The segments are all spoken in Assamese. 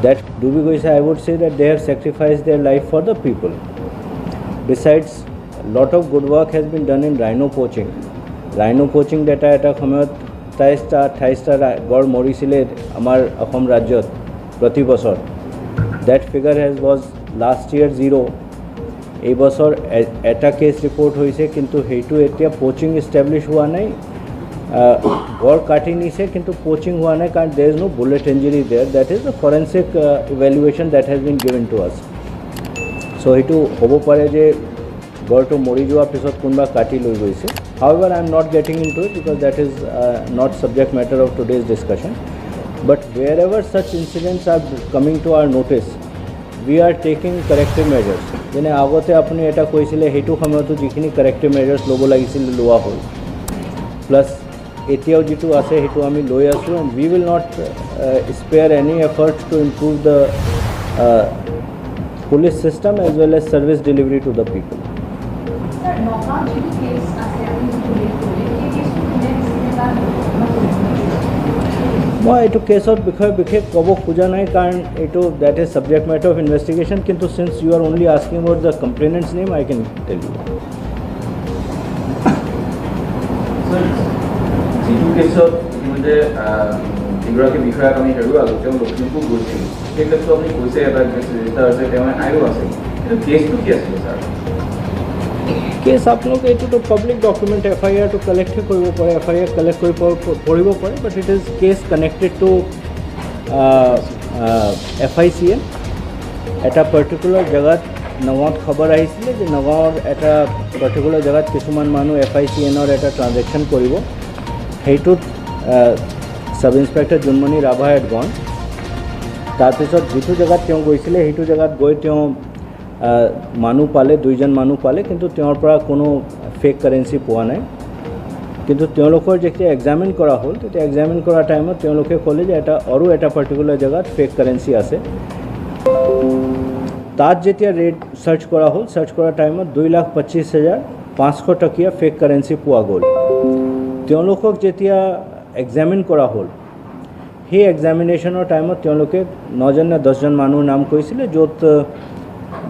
that ডুবি গৈছে, I would say that they have sacrificed their life for the people. Besides, lot of good work has been done in rhino poaching. Rhino poaching data এটা সময়ত 28টা গড় মৰিছিলে আমাৰ অসম ৰাজ্যত প্ৰতি বছৰ. That figure was last year 0. এই বছৰ এটা কেছ ৰিপৰ্ট হৈছে, কিন্তু সেইটো এতিয়া পোচিং এষ্টাব্লিছ হোৱা নাই. গড় কাটি নিছে কিন্তু পোচিং হোৱা নাই, কাৰণ there is no bullet injury there. That is the forensic evaluation that has been given to us. So সেইটো হ'ব পাৰে যে গড়টো মৰি যোৱাৰ পিছত কোনোবা কাটি লৈ গৈছে. However, I am not getting into it because that is not subject matter of today's discussion. But wherever such incidents are coming to our notice, we are taking corrective measures. যেনে আগতে আপুনি এটা কৈছিলে সেইটো সময়তো যিখিনি corrective measures ল'ব লাগিছিল লোৱা হ'ল, প্লাছ এতিয়াও যিটো আছে সেইটো আমি লৈ আছোঁ. and we will not spare any effort to improve the police system as well as service delivery to the people. Sir, knockout case মই এইটো কেছৰ বিষয়ে বিশেষ ক'ব খোজা নাই, কাৰণ এইটো that is subject matter of investigation. কিন্তু since you are only asking about the complainant's name, I can tell you. যিটো কেছত ইতিমধ্যে যিগৰাকী বিষয়াক আমি হেৰুৱালোঁ, তেওঁ লখিমপুৰ গৈছিল, সেই কেছটো আপুনি কৈছে এটা কেছ ৰেজিষ্টাৰ হৈছে, তেওঁ আৰু আছে, কিন্তু কেছটো কি আছিলে ছাৰ? কেছ আপোনালোকে এইটোতো পাব্লিক ডকুমেণ্ট FIRটো কালেক্টহে কৰিব পাৰে, FIR কালেক্ট কৰিব পাৰে, but it is case connected to FICN. এটা পাৰ্টিকুলাৰ জেগাত নগাঁৱত খবৰ আহিছিলে যে নগাঁৱৰ এটা পাৰ্টিকুলাৰ জেগাত কিছুমান মানুহ FICNৰ এটা ট্ৰানজেকশ্যন কৰিব. সেইটোত sub inspector Jonmoni Rabha had gone. তাৰপিছত যিটো জেগাত তেওঁ গৈছিলে সেইটো জেগাত গৈ তেওঁ মানুহ পালে, 2জন মানুহ পালে, কিন্তু তেওঁৰ পৰা কোনো ফেক কাৰেঞ্চি পোৱা নাই. কিন্তু তেওঁলোকৰ যেতিয়া এক্সামিন কৰা হ'ল, তেতিয়া এক্সামিন কৰা টাইমত তেওঁলোকে ক'লে যে এটা পাৰ্টিকুলাৰ জেগাত ফেক কাৰেঞ্চি আছে. তাত যেতিয়া ৰেড চাৰ্চ কৰা হ'ল, চাৰ্চ কৰাৰ টাইমত 2,25,500 টকীয়া ফেক কাৰেঞ্চি পোৱা গ'ল. তেওঁলোকক যেতিয়া এক্সামিন কৰা হ'ল, সেই এক্সামিনেশ্যনৰ টাইমত তেওঁলোকে 9জন নে 10জন মানুহৰ নাম কৈছিলে, য'ত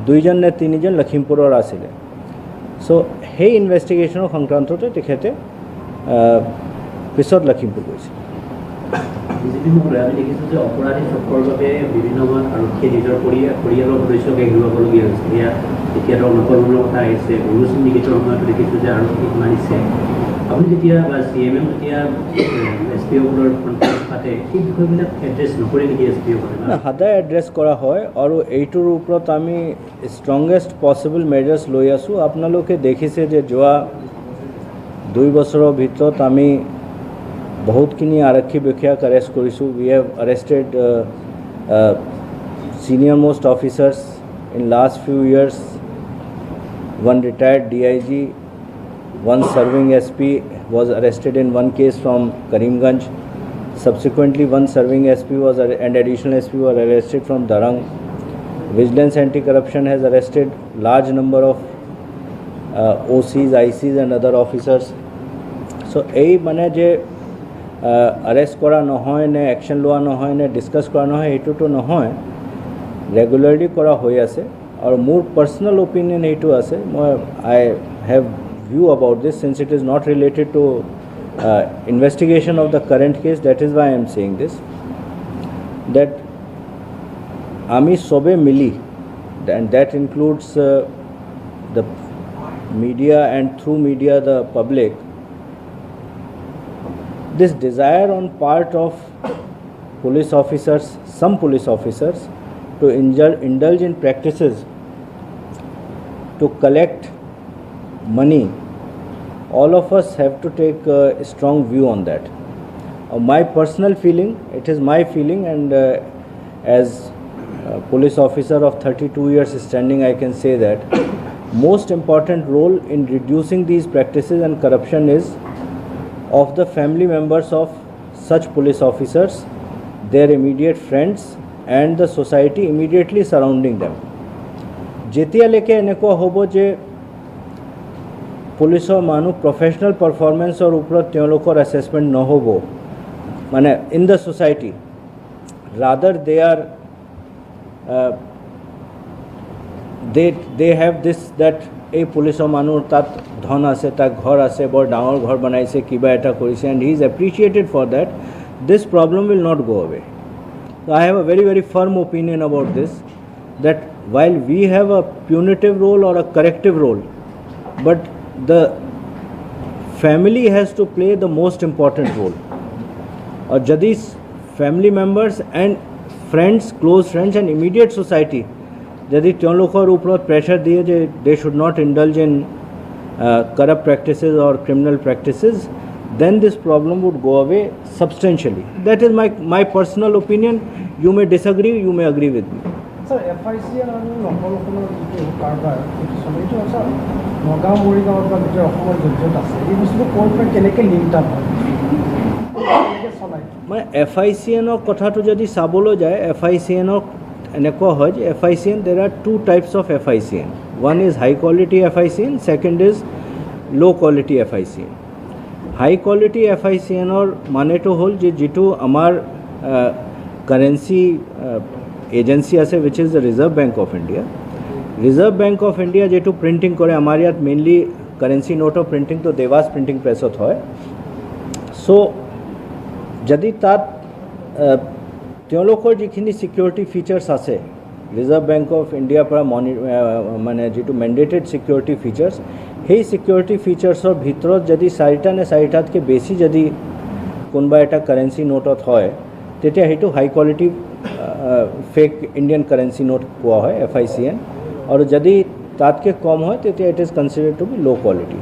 2জন নে 3জন লখিমপুৰৰ আছিলে. চ' সেই ইনভেষ্টিগেশ্যনৰ সংক্ৰান্ততে তেখেতে পিছত লখিমপুৰ গৈছিল. আমি দেখিছোঁ যে অপৰাধী চক্ৰৰ বাবে বিভিন্ন সময়ত আৰক্ষীয়ে নিজৰ পৰিয়ালৰ সদস্যকে হেৰুৱাবলগীয়া হৈছে. এতিয়া ধৰক নকলমূলৰ কথা আহিছে, অৰু চিণ্ডিকেটৰ সময়তো দেখিছোঁ যে আৰক্ষীক মাৰিছে. আপুনি যেতিয়া বা CM যেতিয়া SPOবোৰৰ কনফাৰেঞ্চ পাতে, সেই বিষয়বিলাক এড্ৰেছ নকৰে নেকি SPOবোৰে? সদায় এড্ৰেছ কৰা হয়, আৰু এইটোৰ ওপৰত আমি ষ্ট্ৰংগেষ্ট পচিবল মেজাৰ্ছ লৈ আছোঁ. আপোনালোকে দেখিছে যে যোৱা 2 বছৰৰ ভিতৰত আমি বহুতখিনি আৰক্ষী বিষয়াক এৰেষ্ট কৰিছোঁ. We have arrested senior most officers in last few years. One retired DIG, one serving SP was arrested in one case from Karimganj. Subsequently, one serving SP and additional SP were arrested from Darang. Vigilance Anti-Corruption has arrested large number of OCs, ICs and other officers. So, এই মানে যে arrest কৰা নহয় নে action লোৱা নহয় নে discuss কৰা নহয়, এইটোতো নহয়, regularly কৰা হৈ আছে. আৰু মোৰ personal opinion এইটো আছে, I have view about this since it is not related to investigation of the current case. That is why I am saying this, that ami sobe mili, and that includes the media and through media the public, this desire on part of police officers, some police officers, to indulge in practices to collect money. All of us have to take a strong view on that. My personal feeling, it is my feeling, and as a police officer of 32 years standing, I can say that most important role in reducing these practices and corruption is of the family members of such police officers, their immediate friends and the society immediately surrounding them. যেতিয়ালৈকে এনেকুৱা হ'ব যে পুলিচৰ মানুহ প্ৰফেশ্যনেল পাৰফৰ্মেঞ্চৰ ওপৰত তেওঁলোকৰ এছেছমেণ্ট নহ'ব, মানে in the society, rather they are they have this that এই পুলিচৰ মানুহ তাত ধন আছে, তাত ঘৰ আছে, বৰ ডাঙৰ ঘৰ বনাইছে, কিবা এটা কৰিছে, and he is appreciated for that. This problem will not go away. So I have a very, very firm opinion about this, that while we have a punitive role or a corrective role, but the family has to play the most important role. Or jadis family members and friends, close friends and immediate society, যদি তেওঁলোকৰ ওপৰত প্ৰেছাৰ দিয়ে যে they should not indulge in corrupt practices or criminal practices, then this problem would go away substantially. That is my personal opinion. You may disagree, you may agree with me. Sir, FICN আৰু নকলখনৰ যিটো কাৰবাৰ সেইটো চবেইটো আছে নগাঁও মৰিগাঁৱৰ পৰা গোটেই অসমৰ জড়িত আছে, এই বস্তুটো ক'ৰ পৰা কেনেকৈ লিংক আপ হয় কেনেকৈ চলায়? মানে FICNৰ কথাটো যদি চাবলৈ যায়, FICNৰ এনেকুৱা হয় যে FICN, there are two types of FICN. One is high quality FICN, second is low quality FICN. High quality FICNৰ মানেটো হ'ল যে যিটো আমাৰ কাৰেঞ্চি এজেঞ্চি আছে, which is the Reserve Bank of India. Reserve Bank of India যেটো প্ৰিণ্টিং কৰে, আমাৰ ইয়াত মেইনলি কাৰেঞ্চি নোটৰ প্ৰিণ্টিংটো দেৱাস প্ৰিণ্টিং প্ৰেছত হয়. চ' যদি তাত তেওঁলোকৰ যিখিনি ছিকিউৰিটি ফিচাৰ্ছ আছে, ৰিজাৰ্ভ বেংক অফ ইণ্ডিয়াৰ পৰা মানে যিটো মেণ্ডেটেড ছিকিউৰিটি ফিচাৰ্ছ, সেই ছিকিউৰিটি ফিচাৰ্ছৰ ভিতৰত যদি চাৰিটা নে চাৰিটাতকৈ বেছি যদি কোনোবা এটা কাৰেঞ্চি নোটত হয়, তেতিয়া সেইটো high quality fake Indian currency note পোৱা হয়, FICN. আৰু যদি তাতকৈ কম হয় তেতিয়া it is considered to be low' quality.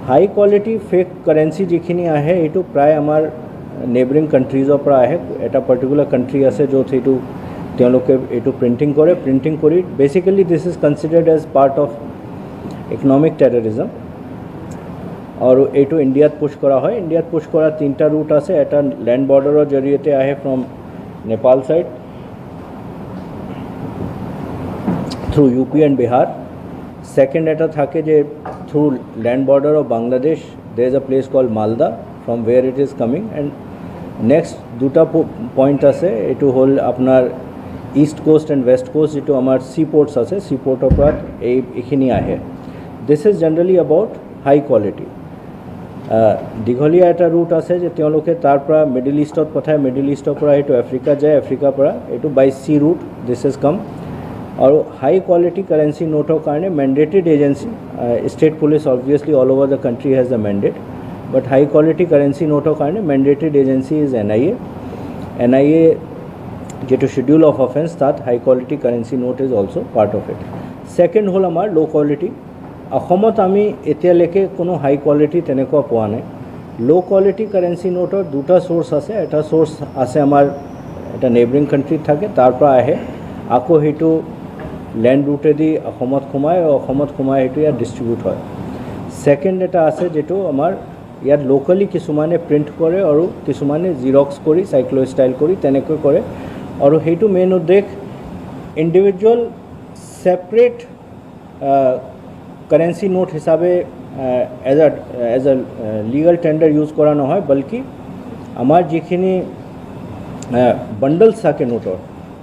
High quality fake currency যিখিনি আহে এইটো প্ৰায় আমাৰ নেইবাৰিং কাণ্ট্ৰিজৰ পৰা আহে. এটা পাৰ্টিকুলাৰ কাণ্ট্ৰি আছে য'ত সেইটো তেওঁলোকে এইটো প্ৰিণ্টিং কৰে. প্ৰিণ্টিং কৰি basically this is considered as part of economic terrorism. আৰু এইটো ইণ্ডিয়াত পুছ কৰা হয়. ইণ্ডিয়াত পুছ কৰা তিনিটা ৰুট আছে. এটা লেণ্ড বৰ্ডাৰৰ জৰিয়তে আহে from Nepal side through UP and Bihar. Second এটা থাকে যে through land border of Bangladesh, there is a place call Malda, from where it is coming. And next দুটা পইণ্ট আছে, এইটো হ'ল আপোনাৰ east coast and west coast, যিটো আমাৰ চি পৰ্টছ আছে, চি পৰ্টৰ পৰা এইখিনি আহে. This is generally about high quality. দীঘলীয়া এটা ৰুট আছে যে তেওঁলোকে তাৰ পৰা মিডিল ইষ্টত পঠায়, মিডিল ইষ্টৰ পৰা এইটো আফ্ৰিকা যায়, আফ্ৰিকাৰ পৰা এইটো by sea route this is come. আৰু হাই কোৱালিটি কাৰেঞ্চি নোটৰ কাৰণে mandated agency, state police obviously all over the country has the mandate, but high quality currency নোটৰ কাৰণে mandated agency is NIA. NIA যেটো শিডিউল অফ অফেন্স, তাত high quality currency note is also' part of it. Second হ'ল আমাৰ ল' কোৱালিটি. অসমত আমি এতিয়ালৈকে কোনো হাই কোৱালিটি তেনেকুৱা পোৱা নাই. ল' কোৱালিটি কাৰেঞ্চি নোটৰ দুটা চ'ৰ্চ আছে. এটা চ'ৰ্চ আছে আমাৰ এটা নেইবাৰিং কাণ্ট্ৰিত থাকে, তাৰ পৰা আহে, আকৌ সেইটো লেণ্ড ৰুটেদি অসমত সোমায়, আৰু অসমত সোমাই সেইটো ইয়াত ডিষ্ট্ৰিবিউট হয়. ছেকেণ্ড এটা আছে যিটো আমাৰ ইয়াত লোকেলি কিছুমানে প্ৰিণ্ট কৰে আৰু কিছুমানে জিৰক্স কৰি চাইক্লো ষ্টাইল কৰি তেনেকৈ কৰে. আৰু সেইটো মেইন উদ্দেশ ইণ্ডিভিজুৱেল ছেপাৰেট কাৰেঞ্চি নোট হিচাপে as a legal tender use কৰা নহয়, বলকি আমাৰ যিখিনি বাণ্ডলছ থাকে নোটৰ,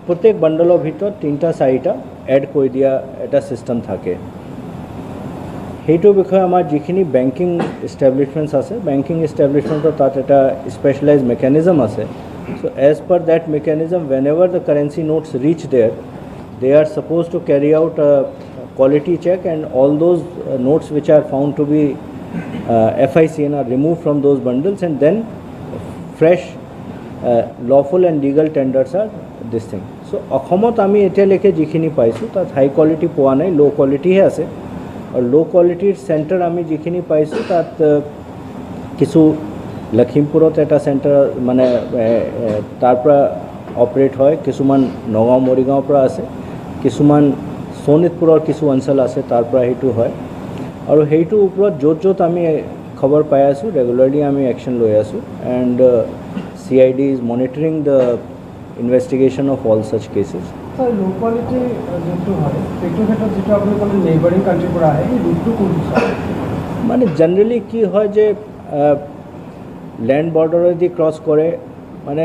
প্ৰত্যেক বাণ্ডলৰ ভিতৰত 3-4টা এড কৰি দিয়া এটা ছিষ্টেম থাকে. সেইটোৰ বিষয়ে আমাৰ যিখিনি বেংকিং ইষ্টাব্লিছমেণ্টছ আছে, বেংকিং ইষ্টাব্লিছমেণ্টৰ তাত এটা স্পেচিয়েলাইজ মেকানিজম আছে. So' as per that mechanism, whenever the currency notes reach there, they are supposed to carry out quality check, and all those notes which are found to be FICN are removed from those bundles, and then fresh lawful and legal tenders are this thing. So অসমত আমি এতিয়ালৈকে যিখিনি পাইছোঁ তাত হাই কোৱালিটি পোৱা নাই, ল' কোৱালিটিহে আছে. আৰু ল' কোৱালিটিৰ চেণ্টাৰ আমি যিখিনি পাইছোঁ তাত কিছু লখিমপুৰত এটা চেণ্টাৰ মানে তাৰ পৰা অপাৰেট হয়, কিছুমান নগাঁও মৰিগাঁৱৰ পৰা আছে, কিছুমান শোণিতপুৰৰ কিছু অঞ্চল আছে তাৰ পৰা সেইটো হয়. আৰু সেইটোৰ ওপৰত য'ত য'ত আমি খবৰ পাই আছোঁ, ৰেগুলাৰলি আমি একশ্যন লৈ আছোঁ. And CID is monitoring the investigation of all ছাচ cases. Sir, ল' কোৱালিটি যোনটো হয় সেইটোৰ ক্ষেত্ৰত যিটো আপুনি ক'লে নেইবাৰিং কাণ্ট্ৰিৰ পৰা আহে, এই ৰুটটো কোনটো ছাৰ? মানে জেনেৰেলি কি হয় যে লেণ্ড বৰ্ডাৰেদি ক্ৰছ কৰে, মানে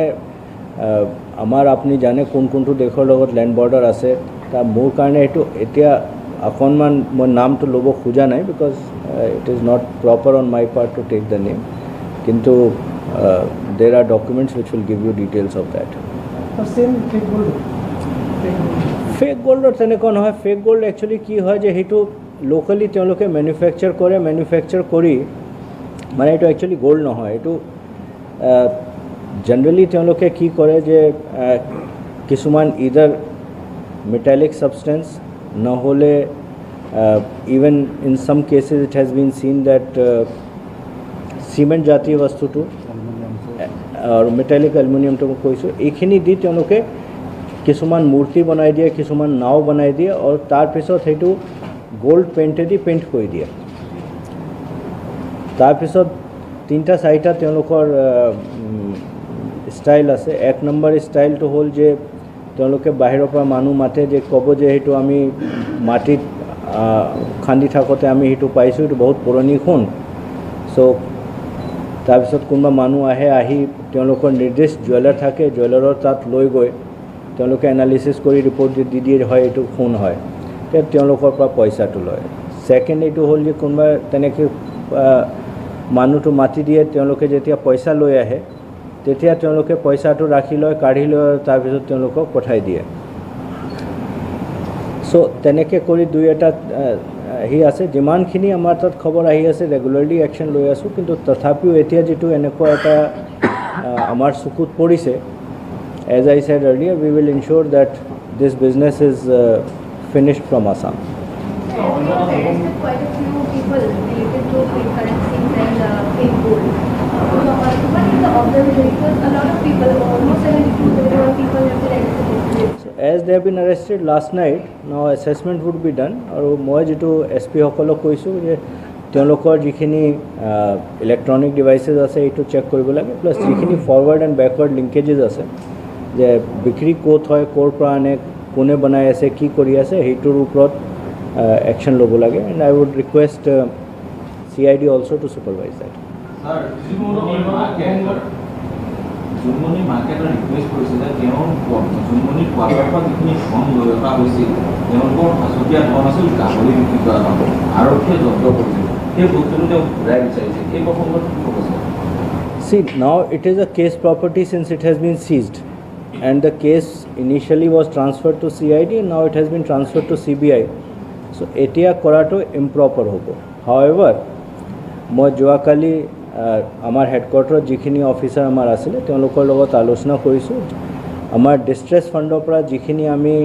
আমাৰ আপুনি জানে কোনটো দেশৰ লগত লেণ্ড বৰ্ডাৰ আছে তা মোৰ কাৰণে এইটো এতিয়া অকণমান মই নামটো ল'ব খোজা নাই because it is not proper on my part to take the name কিন্তু there are documents which will give you details of that same fake gold fake গোল্ডৰ তেনেকুৱা নহয় ফেক গোল্ড একচুৱেলি কি হয় যে সেইটো লোকেলি তেওঁলোকে মেনুফেকচাৰ কৰি মানে এইটো একচুৱেলি গোল্ড নহয় এইটো জেনেৰেলি তেওঁলোকে কি কৰে যে কিছুমান ইদাৰ মেটালিক ছাবষ্টেন্স নহ'লে even in some cases it has been seen that cement জাতীয় বস্তুটো আৰু মেটালিক এলুমিনিয়ামটো কৈছোঁ এইখিনি দি তেওঁলোকে কিছুমান মূৰ্তি বনাই দিয়ে কিছুমান নাও বনাই দিয়ে আৰু তাৰপিছত সেইটো গোল্ড পেইণ্টেদি পেইণ্ট কৰি দিয়ে তাৰপিছত 3-4টা তেওঁলোকৰ ষ্টাইল আছে 1 নম্বৰ ষ্টাইলটো হ'ল যে তেওঁলোকে বাহিৰৰ পৰা মানুহ মাতে যে ক'ব যে সেইটো আমি মাটিত খান্দি থাকোঁতে আমি সেইটো পাইছোঁ এইটো বহুত পুৰণি সোণ চ' তাৰপিছত কোনোবা মানুহ আহি তেওঁলোকৰ নিৰ্দিষ্ট জুৱেলাৰ থাকে জুৱেলাৰৰ তাত লৈ গৈ তেওঁলোকে এনালিচিছ কৰি ৰিপৰ্ট দি দিয়ে হয় এইটো সোণ হয় তেওঁলোকৰ পৰা পইচাটো লয় ছেকেণ্ড এইটো হ'ল যে কোনোবা তেনেকৈ মানুহটো মাতি দিয়ে তেওঁলোকে যেতিয়া পইচা লৈ আহে তেতিয়া তেওঁলোকে পইচাটো ৰাখি লয় কাঢ়ি লয় তাৰপিছত তেওঁলোকক পঠাই দিয়ে চ' তেনেকৈ কৰি দুই এটা হি আছে যিমানখিনি আমাৰ তাত খবৰ আহি আছে ৰেগুলাৰলি একশ্যন লৈ আছোঁ কিন্তু তথাপিও এতিয়া যিটো এনেকুৱা এটা আমাৰ চকুত পৰিছে as I said earlier we will ensure that this business is finished from Assam. You have arrested quite a few people related to fake currencies and fake gold. What is the observation? Because a lot of people, almost 72 people have been arrested. So as they have been arrested last night, now assessment would be done. আৰু মই যিটো SP সকলক কৈছোঁ যে তেওঁলোকৰ যিখিনি ইলেক্ট্ৰনিক ডিভাইচেছ আছে এইটো চেক কৰিব লাগে প্লাছ যিখিনি ফৰৱাৰ্ড এণ্ড বেকৱাৰ্ড লিংকেজেছ আছে যে বিক্ৰী ক'ত হয় ক'ৰ পৰা আনে কোনে বনাই আছে কি কৰি আছে সেইটোৰ ওপৰত একশ্যন ল'ব লাগে and I would request CID also' to supervise that Junmoni মাৰ্কেটৰ ৰিকুৱেষ্ট কৰিছে যে তেওঁ জুনমণি কোৱাৰ্টাৰৰ পৰা যিখিনি ধন লৈ ৰখা হৈছিল তেওঁলোকৰ সাঁচতীয়া ধন আছিল গাহৰি বিক্ৰী কৰা ধন আৰক্ষীয়ে জব্দ কৰিছিল সেই বস্তুটো তেওঁ ঘূৰাই বিচাৰিছে এই প্ৰসংগত কি ক'ব আছে See, now it is a case property since it has been seized and the case initially was transferred to CID and now it has been transferred to CBI. So, etia korato improper hobo. However, moi joakali amar headquarter jikhini officer amar asile teolokor logot alochona korisu amar distress fund opra jikhini ami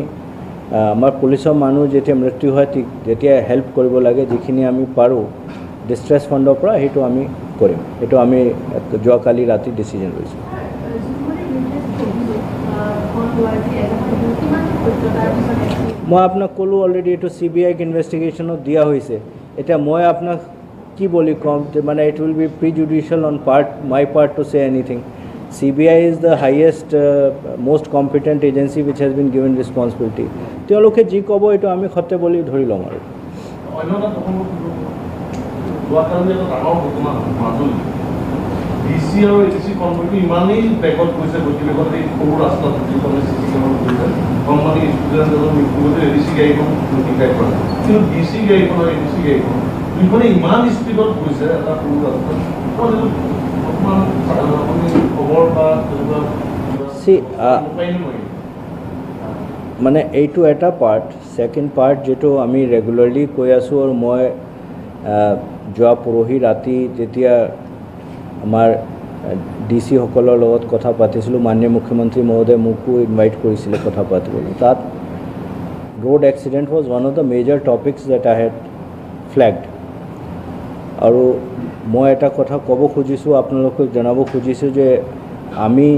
amar policeor manu jetia mrityu hoy jetia help koribo lage jikhini ami paru distress fund opra hetu ami কৰিম এইটো আমি যোৱাকালি ৰাতি ডিচিজন লৈছোঁ মই আপোনাক ক'লোঁ অলৰেডি এইটো CBI ইনভেষ্টিগেশ্যনত দিয়া হৈছে এতিয়া মই আপোনাক কি বুলি ক'ম যে মানে it will be prejudicial on my part to say anything CBI is the highest most competent agency which has been given responsibility তেওঁলোকে যি ক'ব এইটো আমি সত্য বুলি ধৰি ল'ম আৰু যোৱাকালি এটা ডাঙৰ ঘটনা মাজুলী DC আৰু AC কোম্পানী ইমানেই বেগত গৈছে গতিবেগত এই সৰু ৰাস্তাত যিখনে চিচি কেমেৰা কৰিছে কোম্পানী ষ্টুডেণ্ট এজন মৃত্যু হৈছে AC গাড়ীখন শিকাই কৰা কিন্তু DC গাড়ীখন আৰু AC গাড়ীখন দুইখনে ইমান স্পীডত গৈছে এটা সৰু ৰাস্তাত অকণমান আপুনি খবৰ বা মানে এইটো এটা পাৰ্ট ছেকেণ্ড পাৰ্ট যিটো আমি ৰেগুলাৰলি কৈ আছোঁ আৰু মই যোৱা পৰহি ৰাতি যেতিয়া আমাৰ DC সকলৰ লগত কথা পাতিছিলোঁ মাননীয় মুখ্যমন্ত্ৰী মহোদয়ে মোকো ইনভাইট কৰিছিলে কথা পাতিবলৈ তাত road accident was one of the major topics that I had flagged আৰু মই এটা কথা ক'ব খুজিছোঁ আপোনালোকক জনাব খুজিছোঁ যে আমি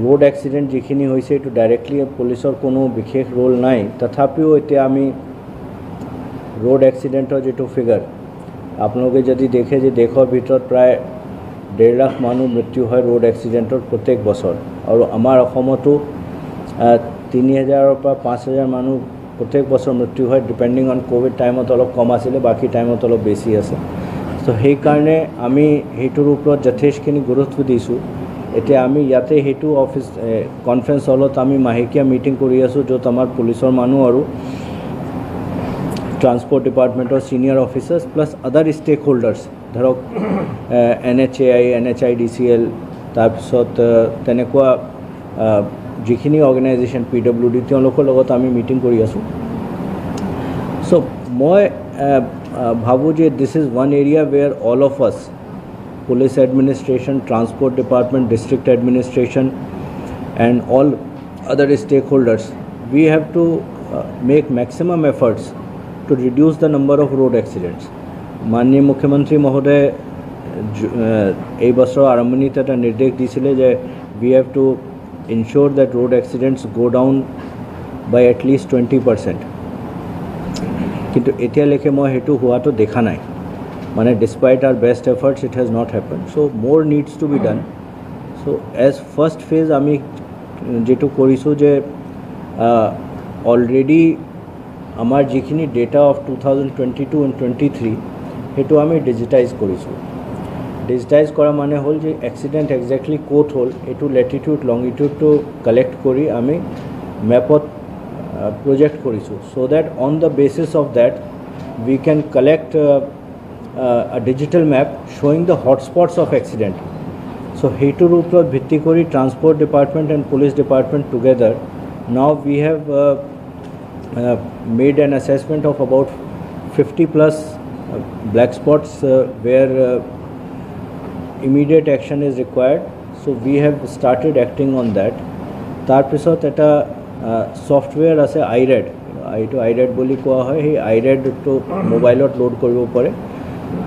ৰোড এক্সিডেণ্ট যিখিনি হৈছে এইটো ডাইৰেক্টলি পুলিচৰ কোনো বিশেষ ৰোল নাই তথাপিও এতিয়া আমি ৰোড এক্সিডেণ্টৰ যিটো ফিগাৰ আপোনালোকে যদি দেখে যে দেশৰ ভিতৰত প্ৰায় 1.5 লাখ মানুহ মৃত্যু হয় ৰোড এক্সিডেণ্টৰ প্ৰত্যেক বছৰ আৰু আমাৰ অসমতো 3,000ৰ পৰা 5,000 মানুহ প্ৰত্যেক বছৰ মৃত্যু হয় ডিপেণ্ডিং অন কোভিড টাইমত অলপ কম আছিলে বাকী টাইমত অলপ বেছি আছে চ' সেইকাৰণে আমি সেইটোৰ ওপৰত যথেষ্টখিনি গুৰুত্ব দিছোঁ এতিয়া আমি ইয়াতে সেইটো অফিচ কনফাৰেন্স হলত আমি মাহেকীয়া মিটিং কৰি আছোঁ, য'ত আমাৰ পুলিচৰ মানুহ আৰু ট্ৰান্সপৰ্ট ডিপাৰ্টমেণ্টৰ ছিনিয়ৰ অফিচাৰ্ছ প্লাছ আদাৰ ষ্টেক হোল্ডাৰ্ছ, ধৰক NHAI, NHIDCL, তাৰপিছত তেনেকুৱা যিখিনি অৰ্গেনাইজেশ্যন PWD তেওঁলোকৰ লগত আমি মিটিং কৰি আছোঁ। চ' মই ভাবোঁ যে this is one area where all of us, police administration, transport department, district administration and all other stakeholders, we have to make maximum efforts to reduce the number of road accidents. माननीय मुख्यमंत्री महोदय এই বছৰ আৰম্ভণিতে এটা নিৰ্দেশ দিছিলে যে we have to ensure that road accidents go down by at least 20%, কিন্তু এতিয়ালৈকে মই সেইটো হোৱাটো দেখা নাই। মানে despite our best efforts it has not happened, so more needs to be done. So as first phase আমি যেটো কৰিছোঁ যে already আমাৰ যিখিনি ডেটা অফ 2022 and 23 সেইটো আমি ডিজিটাইজ কৰিছোঁ। ডিজিটাইজ কৰা মানে হ'ল যে এক্সিডেণ্ট এক্সেক্টলি ক'ত হ'ল এইটো লেটিটিউড লংগিটিউডটো কালেক্ট কৰি আমি মেপত প্ৰজেক্ট কৰিছোঁ, so that on the basis of that we can collect a digital map showing the hotspots of accident. So heitur upor bhitti kori transport department and police department together, now we have made an assessment of about 50 plus black spots where immediate action is required. So we have started acting on that. Tar pisot eta software ase IRED, এইটো IRED বুলি কোৱা হয়, সেই IRED to mobile load কৰিব পাৰে।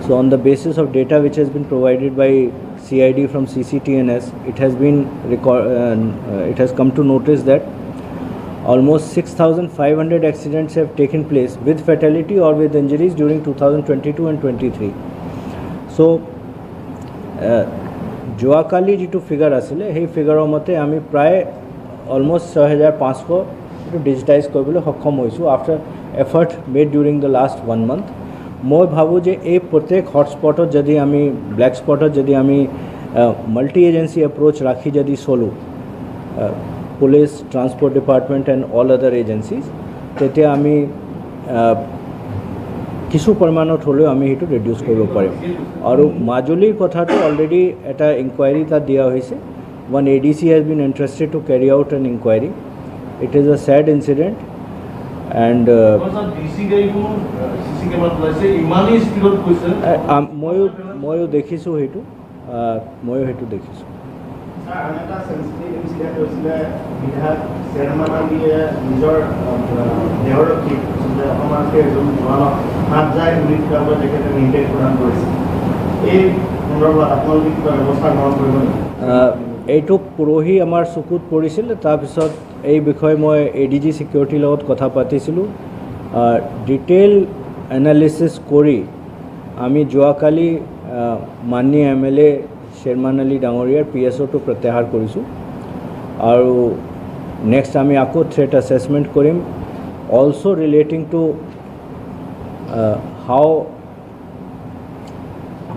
So on the basis of data which has been provided by CID from CCTNS, it has come to notice that almost 6,500 accidents have taken place with fatality or with injuries during 2022 and 23. So যোৱাকালি যিটো ফিগাৰ আছিলে সেই ফিগাৰৰ মতে আমি প্ৰায় অলমোষ্ট 6,500 এইটো ডিজিটাইজ কৰিবলৈ সক্ষম হৈছোঁ after effort made during the last 1 month। মই ভাবোঁ যে এই প্ৰত্যেক হটস্পটত যদি আমি ব্লেক স্পটত যদি আমি মাল্টি এজেন্সি এপ্ৰোচ ৰাখি যদি চলোঁ, police, transport department and all আদাৰ এজেন্সিজ, তেতিয়া আমি কিছু পৰিমাণত হ'লেও আমি সেইটো ৰিডিউচ কৰিব পাৰিম। আৰু মাজুলীৰ কথাটো অলৰেডি এটা ইনকুৱাৰী তাত দিয়া হৈছে। One ADC has been interested to carry out an inquiry. It is a sad incident and ময়ো দেখিছোঁ সেইটো, দেখিছোঁ। এইটো পৰহি আমাৰ চকুত পৰিছিল, তাৰপিছত এই বিষয়ে মই ADG ছিকিউৰিটিৰ লগত কথা পাতিছিলোঁ। ডিটেইল এনালিচিছ কৰি আমি যোৱাকালি মাননীয় MLA শ্বেৰমান আলী ডাঙৰীয়াৰ PSOটো প্ৰত্যাহাৰ কৰিছোঁ আৰু নেক্সট আমি আকৌ থ্ৰেট এছেছমেণ্ট কৰিম, অলছ' ৰিলেটিং টু হাউ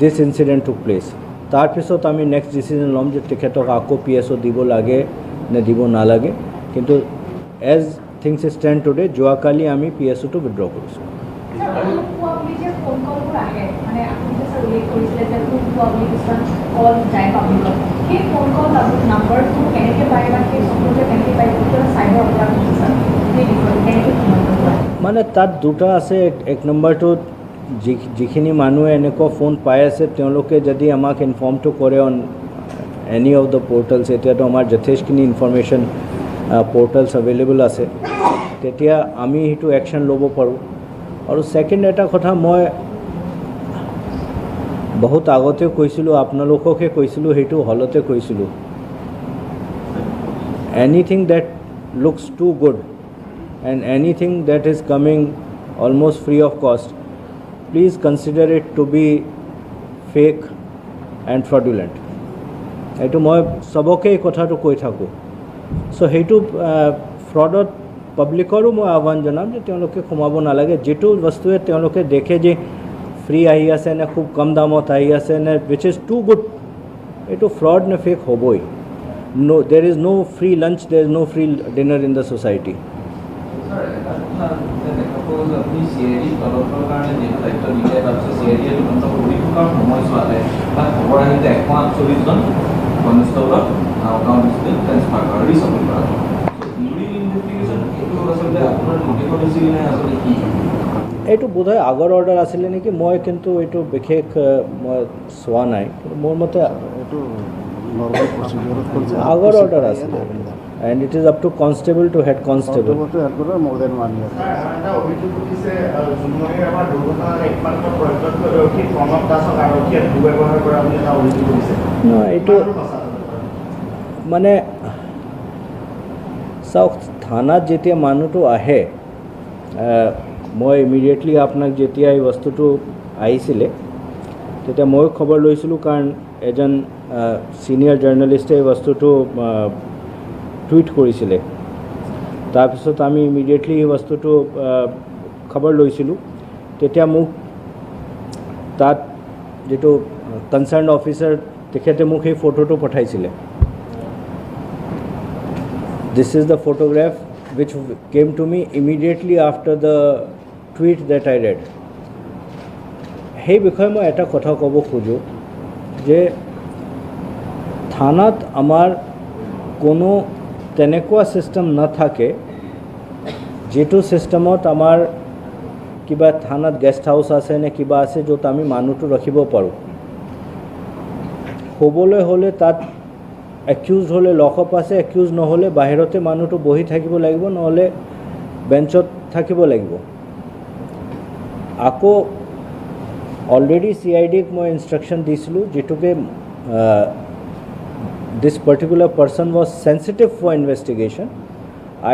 দিছ ইনচিডেণ্ট টুক প্লেচ। তাৰপিছত আমি নেক্সট ডিচিজন ল'ম যে তেখেতক আকৌ PSO দিব লাগে নে দিব নালাগে, কিন্তু এজ থিংছ ষ্টেণ্ড টুডে যোৱাকালি আমি PSOটো উইথড্ৰ কৰিছোঁ। মানে তাত দুটা আছে। এক নম্বৰটোত যিখিনি মানুহে এনেকুৱা ফোন পাই আছে তেওঁলোকে যদি আমাক ইনফৰ্মটো কৰে অন এনি অফ দ্য পৰ্টেলছ, এতিয়াতো আমাৰ যথেষ্টখিনি ইনফৰ্মেশ্যন পৰ্টেলছ এভেইলেবল আছে, তেতিয়া আমি সেইটো একশ্যন ল'ব পাৰোঁ। আৰু ছেকেণ্ড এটা কথা মই বহুত আগতেও কৈছিলোঁ, আপোনালোককে কৈছিলোঁ, সেইটো হলতে কৈছিলোঁ, anything that looks too good and anything that is coming almost free of cost, please consider it to be fake and fraudulent. এইটো মই চবকে এই কথাটো কৈ থাকোঁ। চ' সেইটো ফ্ৰডত পাব্লিকৰো মই আহ্বান জনাম যে তেওঁলোকে সোমাব নালাগে। যিটো বস্তুৱে তেওঁলোকে দেখে যে ফ্ৰী আহি আছে নে খুব কম দামত আহি আছে নে উইচ ইজ টু গুড, এইটো ফ্ৰড নে ফেক হ'বই। No, there is no free lunch, there is no free dinner in the society. Sir, এটা কথা যে দেখা পোৱা যে আপুনি CID তদন্তৰ কাৰণে যিটো দায়িত্ব দিলে তাৰপিছত CID তদন্ত কৰি থকাৰ সময়ছোৱাতে তাত খবৰ আহিলে 148 জন কনষ্টেবলক নগাঁও ডিষ্ট্ৰিক্ট ট্ৰেন্সফাৰ কৰা ৰিচবল কৰা হ'ল। ডিউৰিং ইনভেষ্টিগেশ্যন এইটো আচলতে আপোনাৰ নিৰ্দেশ দিছিল নে আচলতে কি? এইটো বোধহয় আগৰ অৰ্ডাৰ আছিলে নেকি, মই কিন্তু এইটো বিশেষ মই চোৱা নাই, কিন্তু মোৰ মতে আগৰ অৰ্ডাৰ আছিলে and it is up to constable to head constable. এটা অভিযোগ উঠিছে জুমনিৰ আমাৰ দুৰ্ঘটনাৰ একমাত্ৰ প্ৰত্যক্ষদৰ্শী প্ৰণৱ দাসক আৰক্ষীয়ে দুৰ্ব্যৱহাৰ কৰা বুলি এটা অভিযোগ উঠিছে। এইটো মানে চাওক, থানাত যেতিয়া মানুহটো আহে, মই ইমিডিয়েটলি আপোনাক যেতিয়া এই বস্তুটো আহিছিলে তেতিয়া মই খবৰ লৈছিলোঁ, কাৰণ এজন ছিনিয়ৰ জাৰ্ণেলিষ্টে এই বস্তুটো টুইট কৰিছিলে। তাৰপিছত আমি ইমিডিয়েটলি এই বস্তুটো খবৰ লৈছিলোঁ। তেতিয়া মোক তাত যিটো কনচাৰ্ণ অফিচাৰ তেখেতে মোক সেই ফটোটো পঠাইছিলে। This is the photograph which came to me immediately after the tweet that I read. সেই বিষয়ে মই এটা কথা ক'ব খোজোঁ যে থানাত আমাৰ কোনো তেনেকুৱা ছিষ্টেম নাথাকে যিটো ছিষ্টেমত আমাৰ কিবা থানাত গেষ্ট হাউচ আছে নে কিবা আছে য'ত আমি মানুহটো ৰাখিব পাৰোঁ। ক'বলৈ হ'লে তাত একিউজ হ'লে লকআপ আছে, একিউজ নহ'লে বাহিৰতে মানুহটো বহি থাকিব লাগিব, নহ'লে বেঞ্চত থাকিব লাগিব। আকৌ অলৰেডি CIDক মই ইনষ্ট্ৰাকশ্যন দিছিলোঁ, যিটোকে this particular person was sensitive for investigation.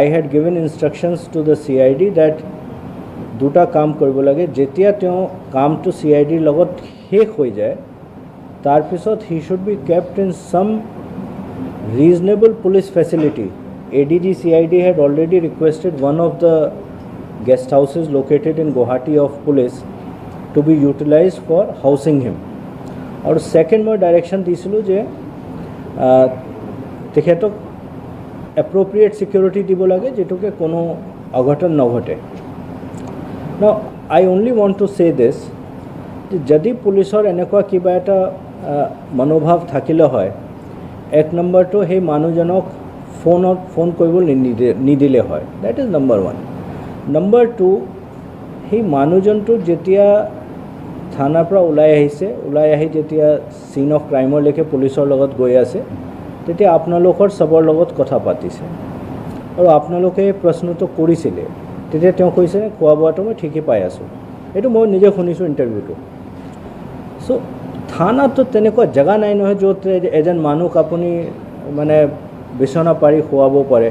I had given instructions to the CID that দুটা কাম কৰিব লাগে, যেতিয়া তেওঁ কামটো CIDৰ লগত শেষ হৈ যায় তাৰপিছত he should be kept in some reasonable police facility. ADG CID had already requested one of the guest houses located in Guwahati of police to be utilized for housing him. আৰু second মই direction দিছিলোঁ যে তেখেতক এপ্ৰপ্ৰিয়েট ছিকিউৰিটি দিব লাগে, যিটোকে কোনো অঘটন নঘটে। ন আই অনলি ৱান্ট টু চে দিছ, যে যদি পুলিচৰ এনেকুৱা কিবা এটা মনোভাৱ থাকিলে হয়, এক নম্বৰটো সেই মানুহজনক ফোন কৰিব নিদিলে হয়, ডেট ইজ নম্বৰ 1। নম্বৰ 2, সেই মানুহজনটো যেতিয়া থানাৰ পৰা ওলাই আহি যেতিয়া চিন অফ ক্ৰাইমলৈকে পুলিচৰ লগত গৈ আছে, তেতিয়া আপোনালোকৰ চবৰ লগত কথা পাতিছে আৰু আপোনালোকে এই প্ৰশ্নটো কৰিছিলে। তেতিয়া তেওঁ কৈছে খোৱা বোৱাটো মই ঠিকেই পাই আছোঁ, এইটো মই নিজে শুনিছোঁ ইণ্টাৰভিউটো। চ' থানাতো তেনেকুৱা জেগা নাই নহয় য'ত এজন মানুহক আপুনি মানে বিচনা পাৰি খুৱাব পাৰে।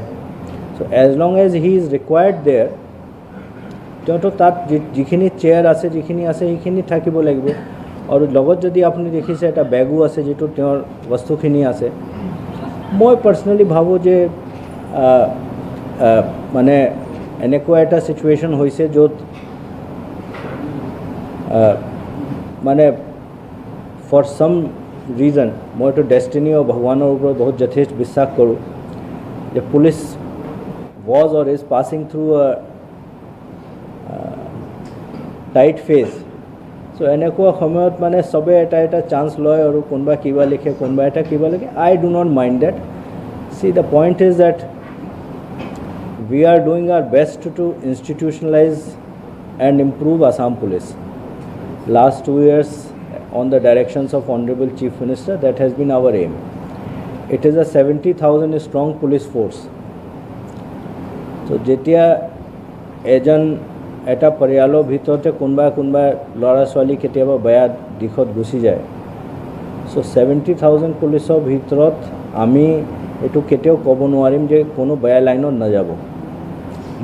So' as long as he is required there, তেওঁতো তাত যিখিনি চেয়াৰ আছে যিখিনি আছে সেইখিনি থাকিব লাগিব। আৰু লগত যদি আপুনি দেখিছে এটা বেগো আছে যিটো তেওঁৰ বস্তুখিনি আছে। মই পাৰ্চনেলি ভাবোঁ যে মানে এনেকুৱা এটা ছিটুৱেশ্যন হৈছে য'ত মানে ফৰ চাম ৰিজন, মইতো ডেষ্টিনি আৰু ভগৱানৰ ওপৰত বহুত যথেষ্ট বিশ্বাস কৰোঁ যে police was or is passing through a tight phase. So' এনেকুৱা সময়ত মানে চবে এটা চান্স লয় আৰু কোনোবা কিবা লিখে, কোনোবা এটা কিবা লিখে। I do not mind that. See the point is that we are doing our best to institutionalize and improve Assam Police. Last 2 years on the directions of Honorable Chief Minister, that has been our aim. It is a 70,000 strong police force. So যেতিয়া এজন এটা পৰিয়ালৰ ভিতৰতে কোনোবা ল'ৰা ছোৱালী কেতিয়াবা বেয়া দিশত গুচি যায়, চ' 70,000 পুলিচৰ ভিতৰত আমি এইটো কেতিয়াও ক'ব নোৱাৰিম যে কোনো বেয়া লাইনত নাযাব।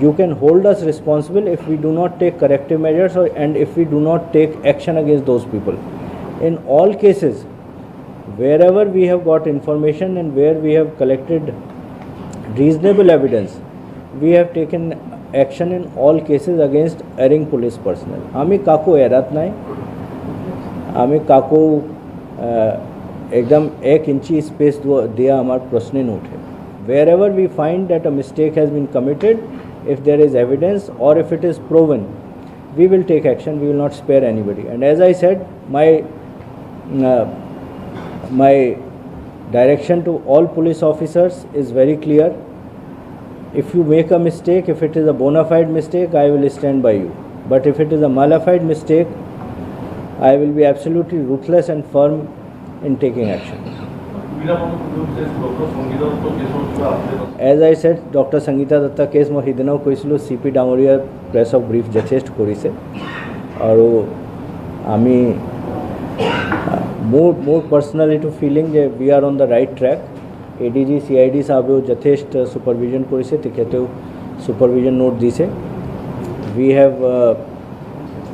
You can hold us responsible if we do not take corrective measures and if we do not take action against those people. In all cases, wherever we have got information and where we have collected reasonable evidence, we have taken action in all cases against erring police personnel. আমি কাকো এৰাত নাই, আমি কাকো एकदम 1 इंची स्पेस दिया हमारा प्रश्न न उठे. Wherever we find that a mistake has been committed, if there is evidence or if it is proven, we will take action. We will not spare anybody. And as I said, my direction to all police officers is very clear. If you make a mistake, if it is a bona fide mistake, I will stand by you. But if it is a mala fide mistake, I will be absolutely ruthless and firm in taking action. As I said, Dr. Sangeeta Datta case মই সিদিনাও কৈছিলোঁ CP ডাঙৰীয়া প্ৰেছক ব্ৰিফ যথেষ্ট কৰিছে আৰু আমি মোৰ পাৰ্চনেল এইটো ফিলিং যে we are on the right track. ADG CID সাহেবেও যথেষ্ট ছুপাৰভিজন কৰিছে, তেখেতেও ছুপাৰভিজন নোট দিছে. We have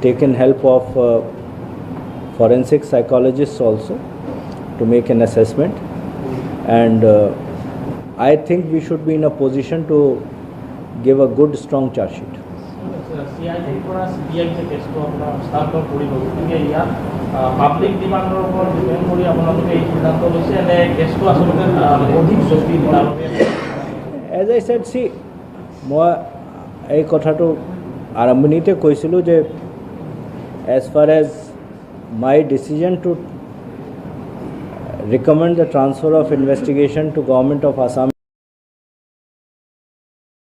taken help of forensic psychologists also to make an assessment, and I think we should be in a position to give a good strong charge sheet. CID পৰা CBI যে কেছটো আপোনাৰ হস্তান্তৰ কৰিব, গতিকে ইয়াত পাব্লিক ডিমাণ্ডৰ ওপৰত ডিপেণ্ড কৰি আপোনালোকে এই সিদ্ধান্ত লৈছে নে কেছটো আচলতে অধিক জটিল তাৰ বাবে? As I said, see, মই এই কথাটো আৰম্ভণিতে কৈছিলোঁ যে as far as my decision to recommend the transfer of investigation to Government of Assam